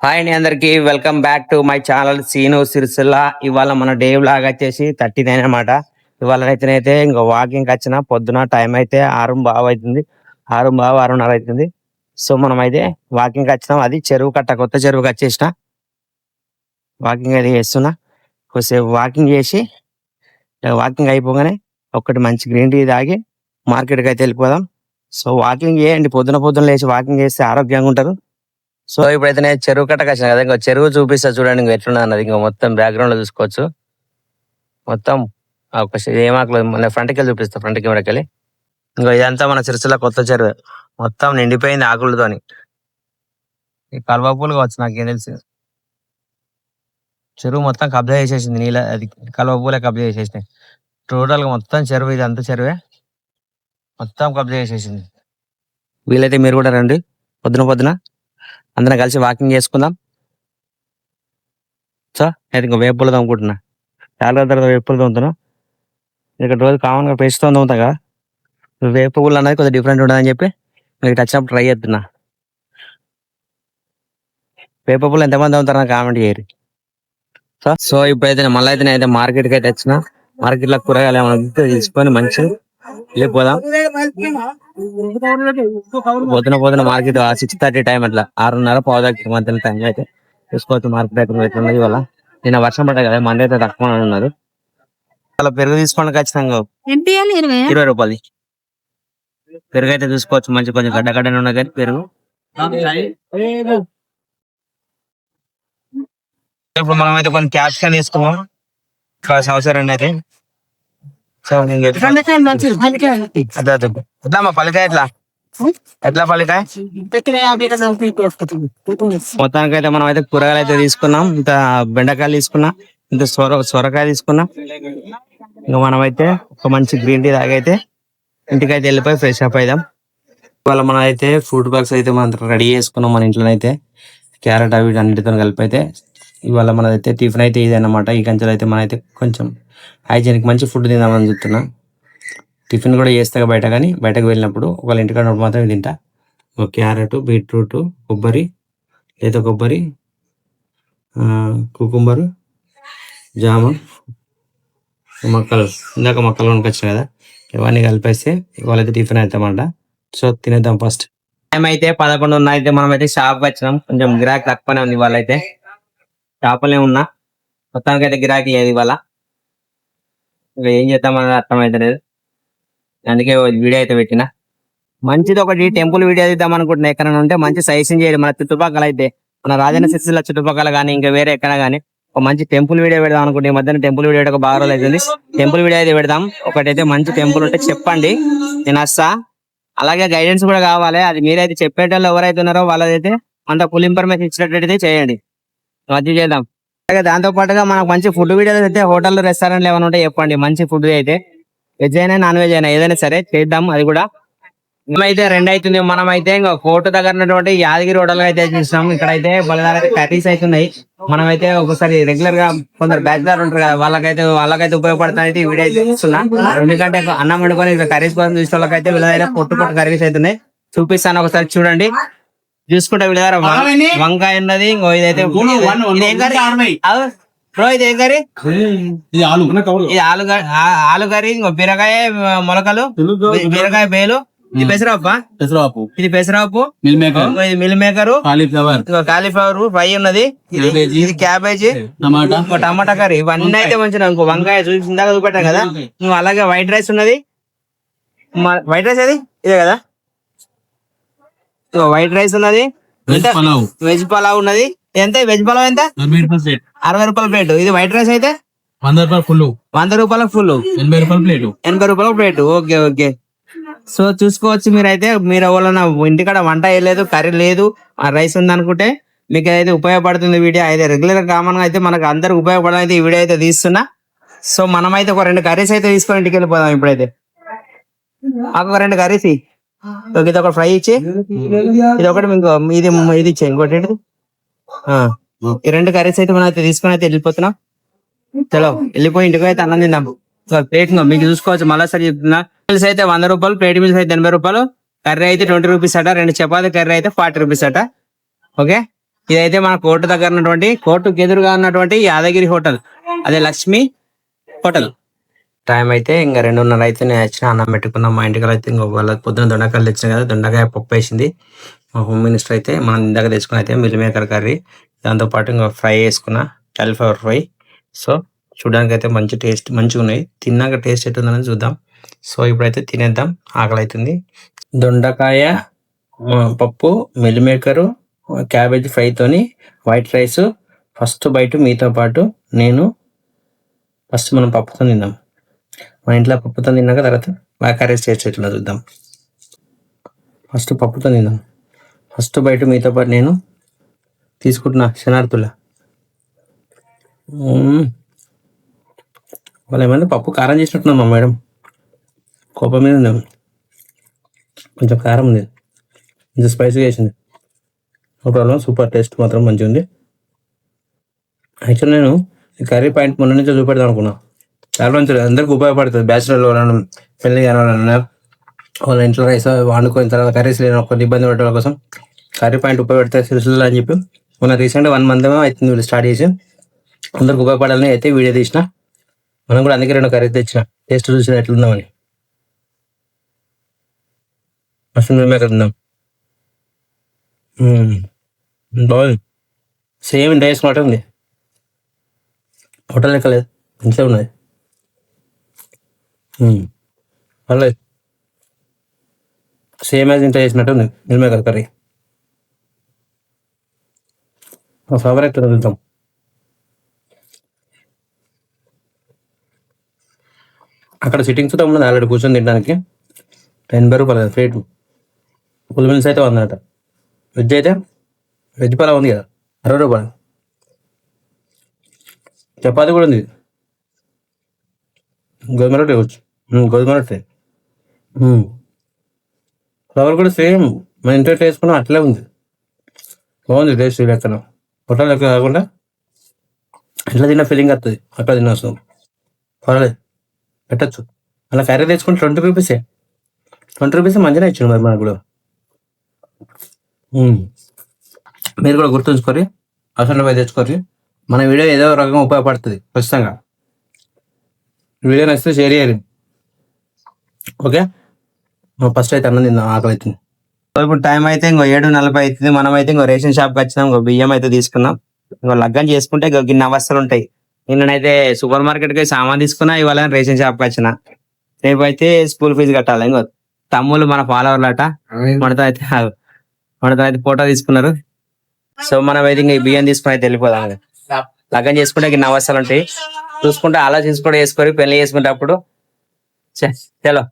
Hi అండి అందరికి welcome back to my channel Seenu Sircilla. ఇవాళ మన డే వ్లాగ్ వచ్చేసి 39 అనమాట. ఇవాళ అయితేనైతే ఇంకా వాకింగ్ వచ్చిన పొద్దున టైం అయితే 6:15 అవుతుంది, 6:15 6:30 అవుతుంది. సో మనం అయితే వాకింగ్ వచ్చినాం. అది చెరువు కట్ట, కొత్త చెరువుకి వచ్చేసిన వాకింగ్ అయితే చేస్తున్నా. కొద్దిసేపు వాకింగ్ చేసి వాకింగ్ అయిపోగానే ఒకటి మంచి గ్రీన్ టీ తాగి మార్కెట్కి అయితే వెళ్ళిపోదాం. సో వాకింగ్ చేయండి, పొద్దున పొద్దున లేచి వాకింగ్ చేస్తే ఆరోగ్యంగా ఉంటారు. సో ఇప్పుడైతే నేను చెరువు కట్టకు వచ్చిన కదా, ఇంకా చెరువు చూపిస్తా చూడండి ఇంకా ఎట్లున్నా అన్నది. ఇంకా మొత్తం బ్యాక్గ్రౌండ్ లో చూసుకోవచ్చు. మొత్తం ఒక ఏమాకులు మన ఫ్రంట్కి వెళ్ళి చూపిస్తా, ఫ్రంట్ కెమెరాకి వెళ్ళి. ఇంకా ఇదంతా మన సిరిసిల్ల కొత్త చెరువు, మొత్తం నిండిపోయింది ఆకులతోని. ఈ కలువ పూలు కావచ్చు, నాకేం తెలుసు. చెరువు మొత్తం కబ్జా చేసేసింది, నీళ్ళ అది కలువ పూలే కబ్జా చేసేసినాయి. టోటల్ గా మొత్తం చెరువు, ఇది అంతా చెరువే, మొత్తం కబ్జా చేసేసింది. వీలైతే మీరు కూడా రండి, పొద్దున పొద్దున అందరం కలిసి వాకింగ్ చేసుకుందాం. సో నేను ఇంకా వేపులు తమ్ముకుంటున్నా, చాలా రోజుల తర్వాత వేపులు తమ్ముతున్నా. ఇక్కడ రోజు కామన్గా పేస్ట్తో తమ్ముతాం కదా, వేపు పువ్వులు అనేది కొద్దిగా డిఫరెంట్ ఉంటుందని చెప్పి మీకు వచ్చినప్పుడు ట్రై చేస్తున్నా. వేప పువ్వులు ఎంతమంది తమ్ముతారో నాకు కామెంట్ చేయరు. సో ఇప్పుడైతే మళ్ళీ అయితే నేనైతే మార్కెట్కి అయితే వచ్చిన. మార్కెట్లో కూరగాయలు ఏమైనా తీసుకొని మంచిగా వెళ్ళిపోదాం. పొద్దున మార్కెట్ 6:30 టైం, అట్లా 6:30 పావుదాకి మధ్యలో టైం అయితే చూసుకోవచ్చు. మార్కెట్ అయితే ఎట్లున్నది వల్ల. నిన్న వర్షం పడ్డా కదా, మంది అయితే తక్కువ ఉన్నారు. అలా పెరుగు తీసుకోండి ఖచ్చితంగా, 20 రూపాయలు పెరుగు అయితే చూసుకోవచ్చు. మంచి కొంచెం గడ్డ గడ్డనే ఉన్నది కానీ పెరుగు. ఇప్పుడు మనం అయితే కొన్ని క్యాప్సికన్ తీసుకున్నాం, అవసరం అయితే. ఎట్లా మా పల్లికాయ, ఎట్లా పల్లికాయ మొత్తానికి అయితే మనం అయితే కూరగాయలు అయితే తీసుకున్నాం. ఇంత బెండకాయలు తీసుకున్నా, ఇంత సొరకాయ తీసుకున్నా. ఇంకా మనం అయితే ఒక మంచి గ్రీన్ టీ తాగైతే ఇంటికైతే వెళ్ళిపోయి ఫ్రెష్ అప్ అయిదాం. ఇవాళ మనం అయితే ఫ్రూట్ బాక్స్ అయితే మనం రెడీ చేసుకున్నాం మన ఇంట్లో అయితే. క్యారెట్ అవి అన్నిటితో కలిపి అయితే ఇవాళ మనదైతే టిఫిన్ అయితే ఇది అన్నమాట. ఈ కంచెలు అయితే మనం అయితే కొంచెం హైజీనిక్ మంచి ఫుడ్ తిందామని చెప్తున్నా. టిఫిన్ కూడా చేస్తా బయట, కానీ బయటకు వెళ్ళినప్పుడు ఒకవేళ ఇంటికాడ మాత్రం తింటా. ఒక క్యారెట్, బీట్రూట్, కొబ్బరి, లేత కొబ్బరి, కుకుంబరు, జామ, మొక్కలు, ఇందాక మొక్కలు కొనుకొచ్చాయి కదా, ఇవన్నీ కలిపేస్తే ఇవాళైతే టిఫిన్ అవుతామంట. సో తినేద్దాం ఫస్ట్. టైం అయితే 11:30 అయితే మనం అయితే షాప్కి వచ్చినాం. కొంచెం గిరాకీ తక్కువనే ఉంది ఇవాళ అయితే. షాపులే ఉన్నా, మొత్తానికి అయితే గిరాకీ లేదు ఇవాళ. ఇంకా ఏం చేద్దామని అర్థమైతే లేదు, అందుకే వీడియో అయితే పెట్టిన. మంచిది ఒకటి టెంపుల్ వీడియో తీద్దాం అనుకుంటున్నా. ఎక్కడ ఉంటే మంచి సజెషన్ చేయాలి. మన చుట్టుపక్కల అయితే మన రాజన్న సిరిసిల్ల చుట్టుపక్కల కానీ ఇంకా వేరే ఎక్కడ కానీ ఒక మంచి టెంపుల్ వీడియో పెడదాం అనుకుంటే, ఈ మధ్యన టెంపుల్ వీడియో ఒక బాగా రోజులు అవుతుంది. టెంపుల్ వీడియో అయితే పెడదాం. ఒకటైతే మంచి టెంపుల్ ఉంటే చెప్పండి, నేను వస్తా. అలాగే గైడెన్స్ కూడా కావాలి, అది మీరైతే చెప్పేటోళ్ళు ఎవరైతే ఉన్నారో వాళ్ళదైతే అంత ఫుల్ ఇన్ఫర్మేషన్ ఇచ్చినట్టయితే చేయండి, అది చేద్దాం. అలాగే దాంతో పాటుగా మనకు మంచి ఫుడ్ వీడియోస్ అయితే హోటల్ రెస్టారెంట్లు ఏమైనా ఉంటే చెప్పండి. మంచి ఫుడ్ అయితే వెజ్ అయినా నాన్ వెజ్ అయినా ఏదైనా సరే చేద్దాం. అది కూడా మేమైతే 2 అవుతుంది. మనం అయితే ఇంకా కోర్టు దగ్గర ఉన్నటువంటి యాదగిరి హోటల్ అయితే చూసినాం. ఇక్కడైతే బలదారైతే కర్రీస్ అవుతున్నాయి. మనం అయితే ఒకసారి రెగ్యులర్ గా కొందరు బ్యాచిలర్ ఉంటారు కదా, వాళ్ళకైతే ఉపయోగపడుతుంది ఈ వీడియో అయితే చూస్తున్నా. ఎందుకంటే అన్నం వండుకొని కర్రీస్ కోసం చూసే వాళ్ళకైతే వీళ్ళదైతే పొట్టు కర్రీస్ అవుతున్నాయి. చూపిస్తాను, ఒకసారి చూడండి. చూసుకుంటే వీళ్ళ దగ్గర వంకాయ ఉన్నది. ఇంకో ఇదైతే బ్రో, ఇది ఏం కర్రీ? ఇది ఆలు కర్రీ. ఇంకో బీరకాయ మొలకలు, బీరకాయ బేలు. ఇది పెసరపప్పు, ఇది పెసరపప్పు, మిల్ మేకర్, కాలీఫ్లవర్ ఫ్రై ఉన్నది. ఇది క్యాబేజీ, టమాటా కర్రీ. ఇవన్నీ అయితే మంచిగా. ఇంకో వంకాయ ఇందాక చూపెట్టాం కదా. అలాగే వైట్ రైస్ ఉన్నది. వైట్ రైస్ అది ఇదే కదా, వైట్ రైస్ ఉన్నది. వెజ్ పలావ్ ఉన్నది. ఎంత వెజ్ పలావ్? ఎంత? 60 రూపాయల ప్లేట్. ఇది వైట్ రైస్ అయితే 100 రూపాయలు ఫుల్, 80 రూపాయల ప్లేట్. Okay okay. సో చూసుకోవచ్చు, మీరైతే మీరు ఎవరన్నా ఇంటికాడ వంట వేయలేదు, కర్రీ లేదు, రైస్ ఉంది అనుకుంటే మీకు అయితే ఉపయోగపడుతుంది వీడియో అయితే. రెగ్యులర్ కామన్ గా అయితే మనకు అందరికి ఉపయోగపడడం ఈ వీడియో అయితే తీస్తున్నా. సో మనమైతే ఒక 2 కర్రీస్ అయితే తీసుకొని ఇంటికి వెళ్ళిపోదాం. ఇప్పుడైతే ఒక 2 కర్రీస్, ఇది ఒక ఫ్రై ఇచ్చి, ఇది ఒకటి ఇది ఇచ్చే, ఇంకోటి ఈ 2 కర్రీస్ అయితే మనం అయితే తీసుకొని అయితే వెళ్ళిపోతున్నాం. చలో వెళ్ళిపోయి ఇంటికి అయితే అన్నం తిందాం. ప్లేట్ మీకు చూసుకోవచ్చు, మళ్ళీ సరి చెప్తున్నా. మీల్స్ అయితే 100 రూపాయలు, ప్లేట్ మీల్స్ అయితే 80 రూపాయలు, కర్రీ అయితే 20 రూపీస్ అట. 2 చపాతీ కర్రీ అయితే 40 రూపీస్ అట. ఓకే, ఇదైతే మన కోర్టు దగ్గర ఉన్నటువంటి కోర్టుకు ఎదురుగా ఉన్నటువంటి యాదగిరి హోటల్, అదే లక్ష్మి హోటల్. టైం అయితే ఇంకా 2:30 అయితే నేను వచ్చిన అన్నం పెట్టుకున్నాం. మా ఇంటికి అయితే ఇంకో వాళ్ళ పొద్దున దొండకాయలు తెచ్చిన కదా, దొండకాయ పప్పు వేసింది మా హోమ్ మినిస్టర్. అయితే మనం ఇందాక తెచ్చుకుని అయితే మిల్ మేకర్ కర్రీ, దాంతోపాటు ఇంకా ఫ్రై వేసుకున్న, కాలీఫ్లవర్ ఫ్రై. సో చూడడానికి అయితే మంచి టేస్ట్ మంచిగా ఉన్నాయి. తిన్నాక టేస్ట్ ఎట్టుందని చూద్దాం. సో ఇప్పుడైతే తినేద్దాం, ఆకలి అవుతుంది. దొండకాయ పప్పు, మిల్ మేకరు, క్యాబేజ్ ఫ్రైతోని వైట్ రైస్. ఫస్ట్ బయట మీతో పాటు నేను ఫస్ట్ మనం పప్పుతో తిందాం. మా ఇంట్లో పప్పుతో తిన్నాక తర్వాత బాగా కర్రీస్ టేస్ట్ ఎట్లా చూద్దాం. ఫస్ట్ పప్పుతో తిందాం. ఫస్ట్ బయట మీతో పాటు నేను తీసుకుంటున్నా శనార్థుల. వాళ్ళు ఏమైనా పప్పు కారం చేసినట్టున్నాం మా మేడం, కోపం మీద ఉంది. కొంచెం కారం ఉంది, కొంచెం స్పైసీగా వేసింది. నో ప్రాబ్లం, సూపర్ టేస్ట్ మాత్రం మంచిగా ఉంది. యాక్చువల్ నేను ఈ కర్రీ పాయింట్ మొన్న నుంచో చూపెడదాం అనుకున్నా. చాలా మంచి అందరికి ఉపయోగపడుతుంది. బ్యాచులర్ వాళ్ళని, పెళ్లి కాని వాళ్ళని, వాళ్ళ ఇంట్లో రైస్ వండుకొని తర్వాత కర్రీస్ లేని కొన్ని ఇబ్బంది పడే వాళ్ళ కోసం కర్రీ పాయింట్ ఉపయోగపడతాయి సిరిసిల్ల అని చెప్పి మొన్న రీసెంట్గా 1 month అవుతుంది వీళ్ళు స్టార్ట్ చేసి. అందరికి ఉపయోగపడాలని అయితే వీడియో తీసిన. మనం కూడా అందుకే 2 కర్రీస్ తెచ్చిన, టేస్ట్ చూసిన ఎట్లుందామని. ఫస్ట్ మేమే తిందాం. బాగుంది, సేమ్ రైస్ మాట ఉంది, హోటల్ లెక్క లేదు, మంచిగా ఉన్నది. పర్లేదు, సేమ్ యాజ్ ఇంట్లో చేసినట్టు ఉంది మిల్ మేకర్ కర్రీ. ఫేవరెట్ తింటాం. అక్కడ సిట్టింగ్స్ కూడా ఉన్నది ఆల్రెడీ కూర్చొని తినడానికి. 80 రూపాయలు ప్లేట్. ఫుల్ మీల్స్ అయితే 100 అట. వెజ్ అయితే వెజ్ పలావ్ ఉంది కదా 60 రూపాయలు. చపాతి కూడా ఉంది, గోధుమ రొట్టె వచ్చు, గోధుమ రొట్టె. ఫ్లవర్ కూడా సేమ్ మన ఇంట్లో వేసుకున్నాం అట్లే ఉంది, బాగుంది టేస్ట్. లెక్కన హోటల్ లెక్క కాకుండా ఇట్లా తిన్న ఫీలింగ్ వస్తుంది, అట్లా తిన్న వస్తుంది. పర్వాలేదు, పెట్టచ్చు. అలా కర్రీ తెచ్చుకుంటే 20 రూపీసే. 20 రూపీస్ మంచిగా ఇచ్చాడు మరి మనకు కూడా. మీరు కూడా గుర్తుంచుకోరి, అవసరం పోయి తెచ్చుకోరి. మన వీడియో ఏదో రకంగా ఉపయోగపడుతుంది ఖచ్చితంగా. వీడియో నచ్చితే షేర్ చేయాలి. ఓకే, ఫస్ట్ అయితే అన్నం తిందాం, ఆకలి అవుతుంది. ఇప్పుడు టైం అయితే ఇంకో 7:40 అవుతుంది. మనం అయితే ఇంకో రేషన్ షాప్కి వచ్చినాం. ఇంకో బియ్యం అయితే తీసుకున్నాం. ఇంకో లగ్గం చేసుకుంటే ఇంకో గిన్నె అవస్థలు ఉంటాయి. నిన్ననైతే సూపర్ మార్కెట్కి సామాన్ తీసుకున్నా, ఇవాళ రేషన్ షాప్కి వచ్చిన. రేపు అయితే స్కూల్ ఫీజు కట్టాలి. ఇంకో తమ్ముళ్ళు మన ఫాలోవర్లు అట, మనతో అయితే ఫోటో తీసుకున్నారు. సో మనం అయితే ఇంక బియ్యం తీసుకుని అయితే వెళ్ళిపోదాం. లగ్గం చేసుకుంటే గిన్నె అవస్థలు ఉంటాయి, చూసుకుంటే ఆలోచించుకుంటే వేసుకొని పెళ్లి చేసుకునేటప్పుడు చలో.